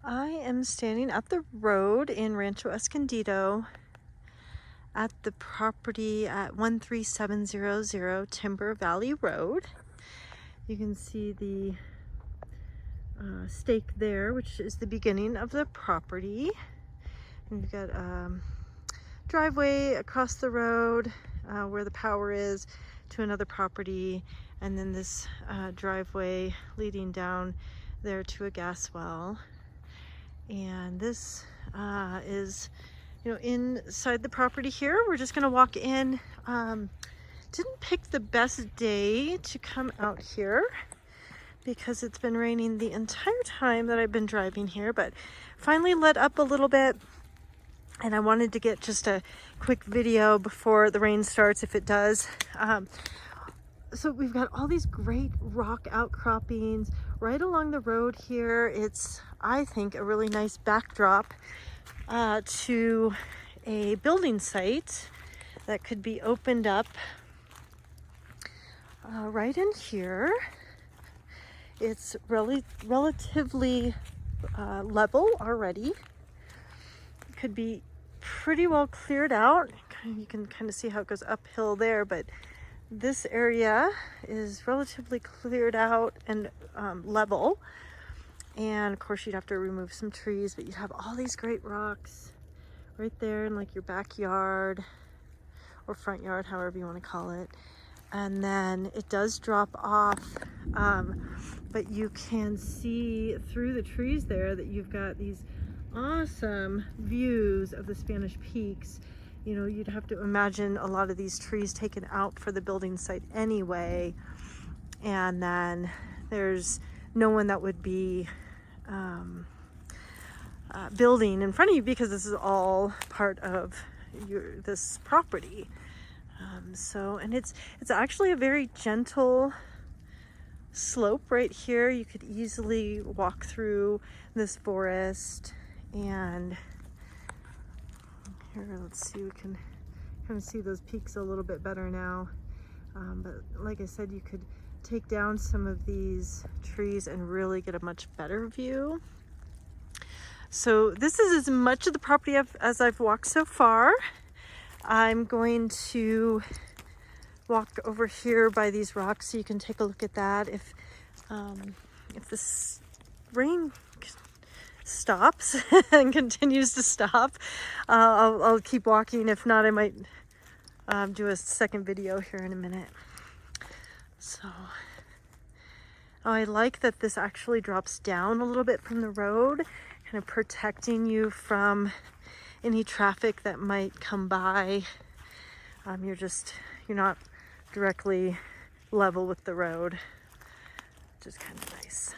I am standing at the road in Rancho Escondido at the property at 13700 Timber Valley Road. You can see the stake there, which is the beginning of the property. And you've got driveway across the road where the power is to another property, and then this driveway leading down there to a gas well. And this is, inside the property here. We're just gonna walk in. Didn't pick the best day to come out here because it's been raining the entire time that I've been driving here, but finally let up a little bit. And I wanted to get just a quick video before the rain starts, if it does. So we've got all these great rock outcroppings right along the road here. It's, I think, a really nice backdrop to a building site that could be opened up right in here. It's really relatively level already. It could be pretty well cleared out. You can kind of see how it goes uphill there, but this area is relatively cleared out and level. And of course you'd have to remove some trees, but you'd have all these great rocks right there in like your backyard or front yard, however you want to call it. And then it does drop off, but you can see through the trees there that you've got these awesome views of the Spanish Peaks. You know, you'd have to imagine a lot of these trees taken out for the building site anyway. And then there's no one that would be building in front of you because this is all part of this property. And it's actually a very gentle slope right here. You could easily walk through this forest. And here, let's see, we can kind of see those peaks a little bit better now. But like I said, you could take down some of these trees and really get a much better view. So this is as much of the property as I've walked so far. I'm going to walk over here by these rocks so you can take a look at that. If this rain stops and continues to stop, I'll keep walking. If not, I might do a second video here in a minute. So I like that this actually drops down a little bit from the road, kind of protecting you from any traffic that might come by. You're not directly level with the road, which is kind of nice.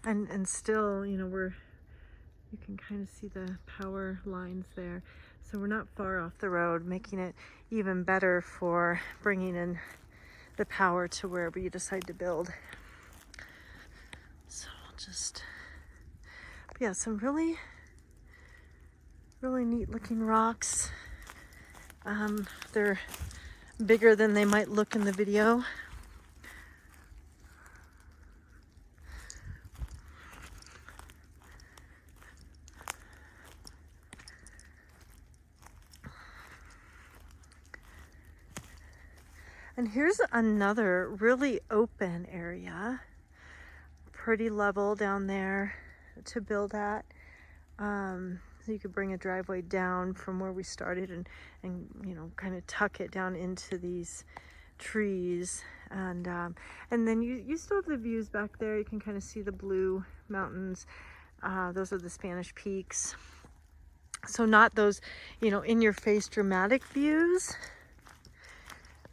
And still, you can kind of see the power lines there. So we're not far off the road, making it even better for bringing in the power to wherever you decide to build. So yeah, some really, really neat looking rocks. They're bigger than they might look in the video. And here's another really open area, pretty level down there to build at. So you could bring a driveway down from where we started and kind of tuck it down into these trees. And then you still have the views back there. You can kind of see the blue mountains. Those are the Spanish Peaks. So not those, in your face dramatic views,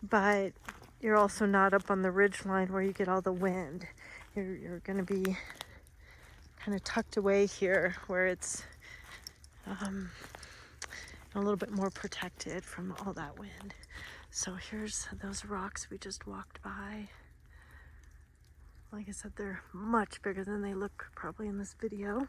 but you're also not up on the ridge line where you get all the wind. You're going to be kind of tucked away here where it's a little bit more protected from all that wind. So here's those rocks we just walked by. Like I said, they're much bigger than they look probably in this video.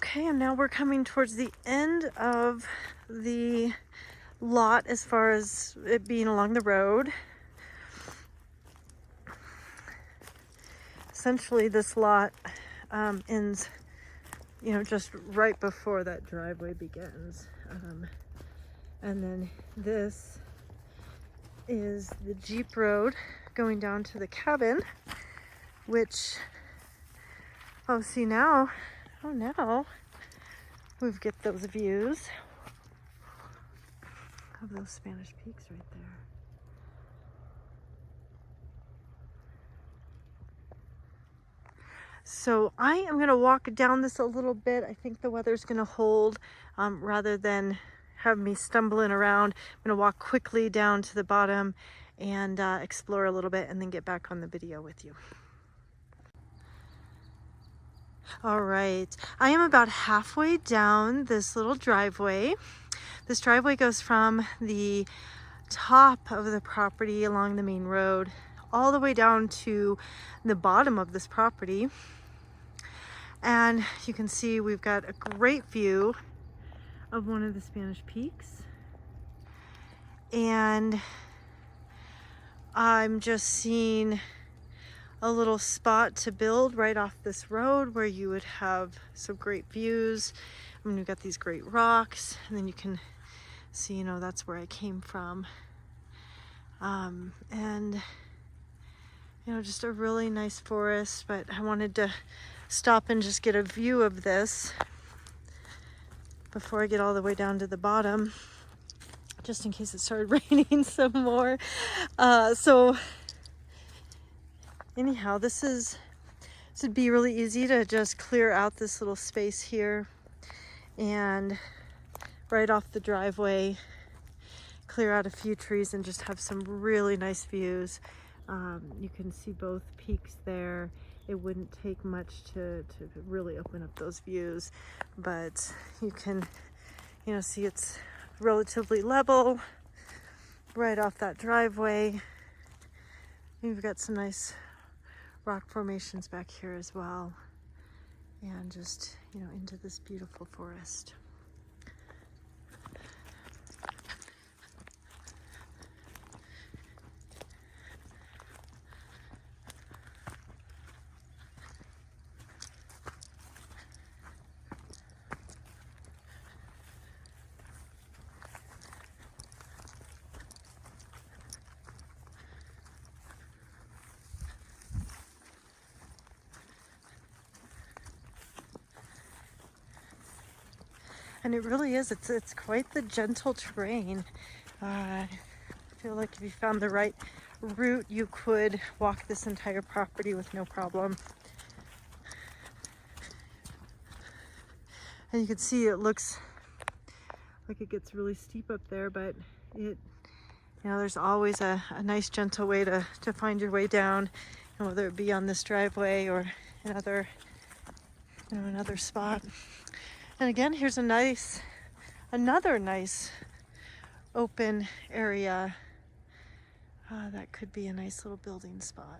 Okay, and now we're coming towards the end of the lot as far as it being along the road. Essentially, this lot ends, you know, just right before that driveway begins. And then this is the Jeep road going down to the cabin, which, oh, see now, oh, now we've got those views of those Spanish peaks right there. So I am going to walk down this a little bit. I think the weather's going to hold rather than have me stumbling around. I'm going to walk quickly down to the bottom and explore a little bit and then get back on the video with you. All right, I am about halfway down this little driveway. This driveway goes from the top of the property along the main road all the way down to the bottom of this property. And you can see we've got a great view of one of the Spanish peaks. And I'm just seeing a little spot to build right off this road where you would have some great views. I mean, we've got these great rocks, and then you can see, you know, that's where I came from. And, you know, just a really nice forest, but I wanted to stop and just get a view of this before I get all the way down to the bottom, just in case it started raining some more. So anyhow, this would be really easy to just clear out this little space here and right off the driveway, clear out a few trees and just have some really nice views. You can see both peaks there. It wouldn't take much to really open up those views, but you can, you know, see it's relatively level right off that driveway. You've got some nice rock formations back here as well, and just, you know, into this beautiful forest. And it really is, it's quite the gentle terrain. I feel like if you found the right route, you could walk this entire property with no problem. And you can see it looks like it gets really steep up there, but it, you know, there's always a nice gentle way to find your way down, and whether it be on this driveway or another, you know, another spot. And again, here's another nice open area that could be a nice little building spot.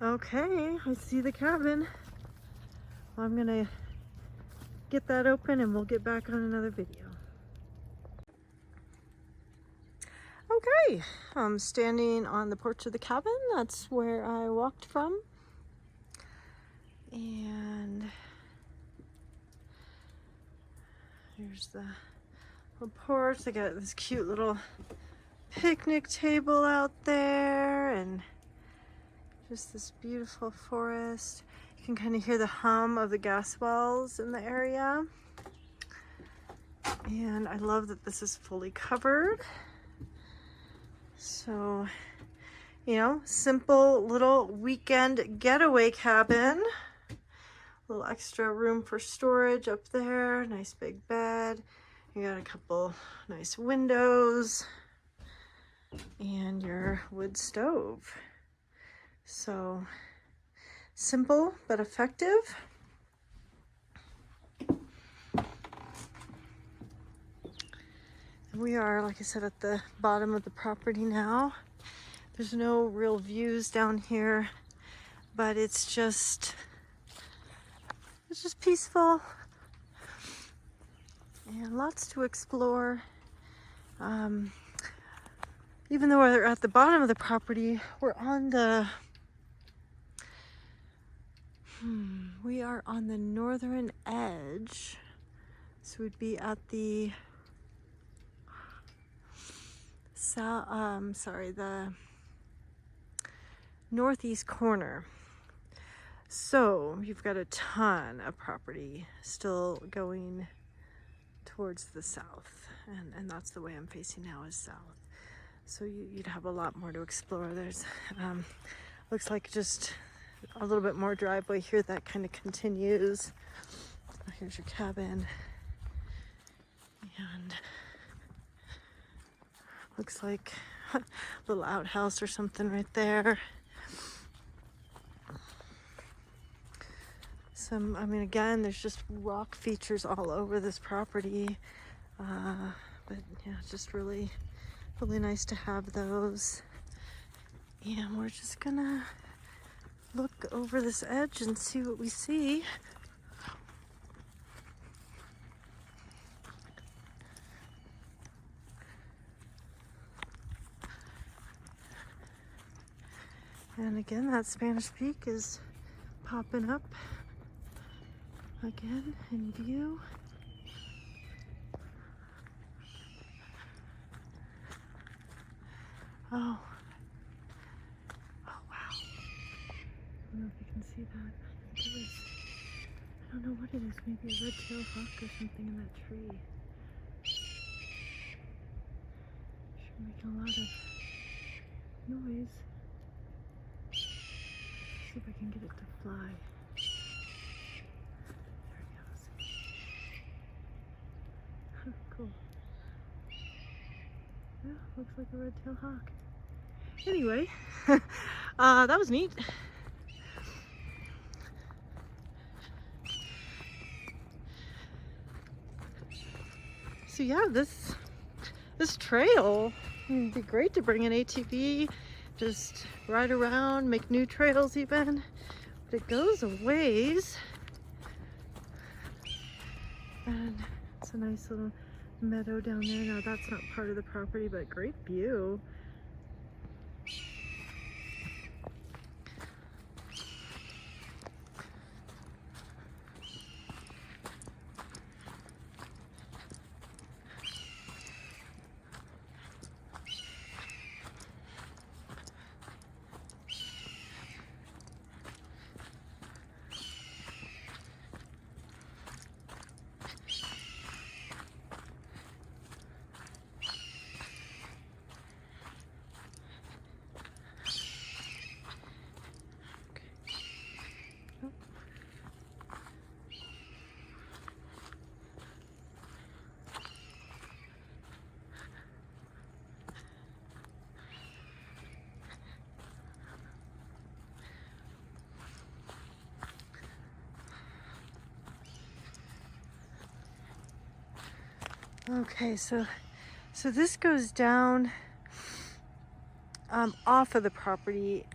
Okay, I see the cabin. I'm gonna get that open and we'll get back on another video. Okay, I'm standing on the porch of the cabin. That's where I walked from. And here's the little porch. I got this cute little picnic table out there and just this beautiful forest. You can kind of hear the hum of the gas wells in the area. And I love that this is fully covered. So, you know, simple little weekend getaway cabin. A little extra room for storage up there. Nice big bed. You got a couple nice windows. And your wood stove. So, simple but effective. We are, like I said, at the bottom of the property now. There's no real views down here, but it's just peaceful and lots to explore. Even though we're at the bottom of the property, we're on the we are on the northern edge, so we'd be at the the northeast corner. So you've got a ton of property still going towards the south, and that's the way I'm facing now, is south. So you'd have a lot more to explore. There's looks like just a little bit more driveway here that kind of continues. Here's your cabin, and looks like a little outhouse or something right there. I mean, again, there's just rock features all over this property, but yeah, it's just really nice to have those. And we're just gonna look over this edge and see what we see. And again, that Spanish Peak is popping up again in view. Oh wow. I don't know if you can see that. I don't know what it is, maybe a red-tailed hawk or something in that tree. Sure making a lot of noise. See if I can get it to fly. There it goes. Cool. Yeah, looks like a red-tailed hawk. Anyway, that was neat. So yeah, this trail would be great to bring an ATV, just ride around, make new trails even. But it goes a ways, and it's a nice little meadow down there. Now that's not part of the property, but great view. Okay, so this goes down off of the property,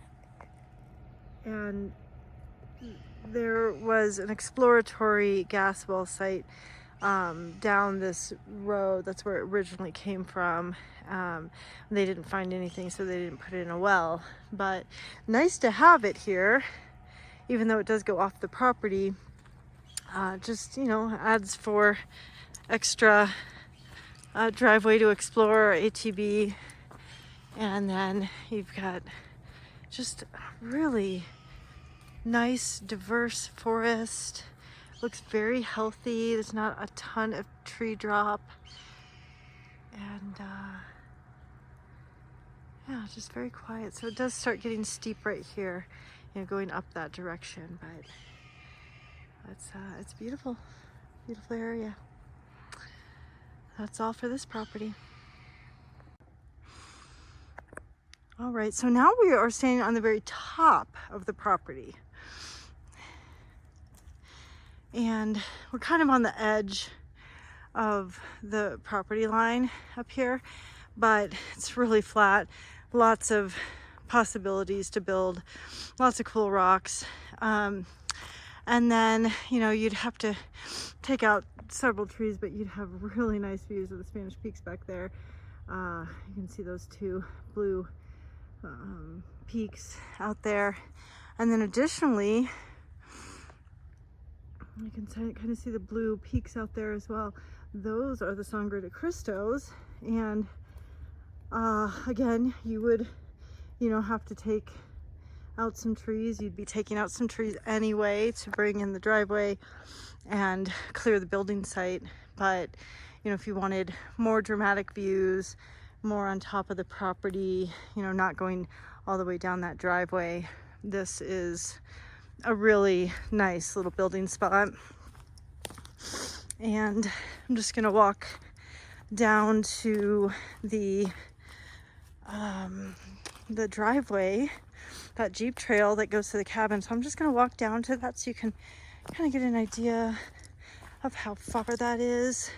and there was an exploratory gas well site down this road. That's where it originally came from. They didn't find anything, so they didn't put it in a well. But nice to have it here, even though it does go off the property. Just, you know, adds for extra driveway to explore, ATV, and then you've got just really nice, diverse forest. Looks very healthy. There's not a ton of tree drop, and yeah, just very quiet. So it does start getting steep right here, you know, going up that direction, but it's beautiful, beautiful area. That's all for this property. All right, so now we are standing on the very top of the property. And we're kind of on the edge of the property line up here, but it's really flat. Lots of possibilities to build, lots of cool rocks. And then, you know, you'd have to take out several trees, but you'd have really nice views of the Spanish Peaks back there. You can see those two blue peaks out there. And then additionally, you can kind of see the blue peaks out there as well. Those are the Sangre de Cristos. And again, you would, you know, have to take out some trees. You'd be taking out some trees anyway to bring in the driveway and clear the building site. But, you know, if you wanted more dramatic views, more on top of the property, you know, not going all the way down that driveway, this is a really nice little building spot. And I'm just gonna walk down to the driveway, that Jeep trail that goes to the cabin. So I'm just gonna walk down to that so you can kind of get an idea of how far that is.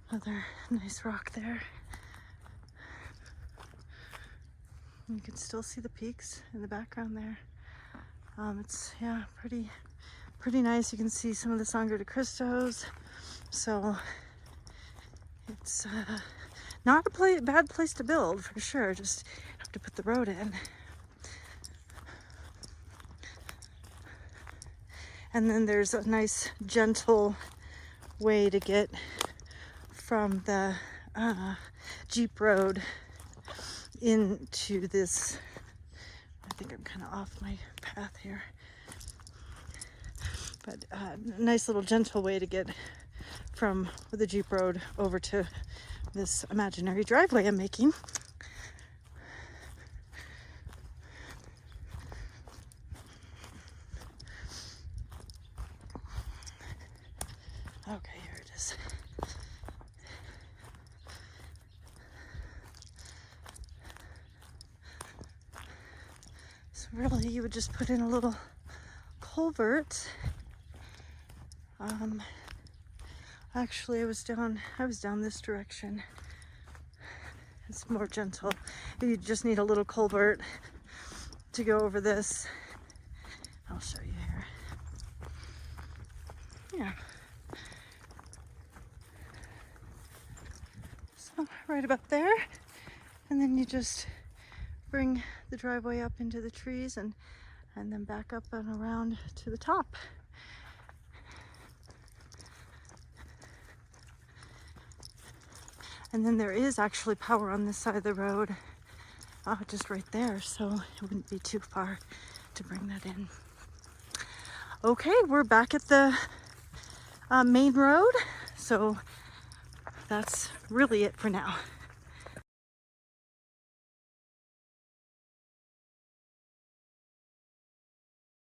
Another nice rock there. You can still see the peaks in the background there. It's, yeah, pretty nice. You can see some of the Sangre de Cristos. So it's not a bad place to build for sure. Just have to put the road in. And then there's a nice gentle way to get from the Jeep road into this. I think I'm kind of off my path here, but a nice little gentle way to get from the Jeep road over to this imaginary driveway I'm making. Okay, here it is. So really, you would just put in a little culvert. Actually, I was down this direction. It's more gentle. You just need a little culvert to go over this. I'll show you here. Yeah. So right about there, and then you just bring the driveway up into the trees and then back up and around to the top. And then there is actually power on this side of the road, just right there, so it wouldn't be too far to bring that in. Okay, we're back at the main road, so that's really it for now.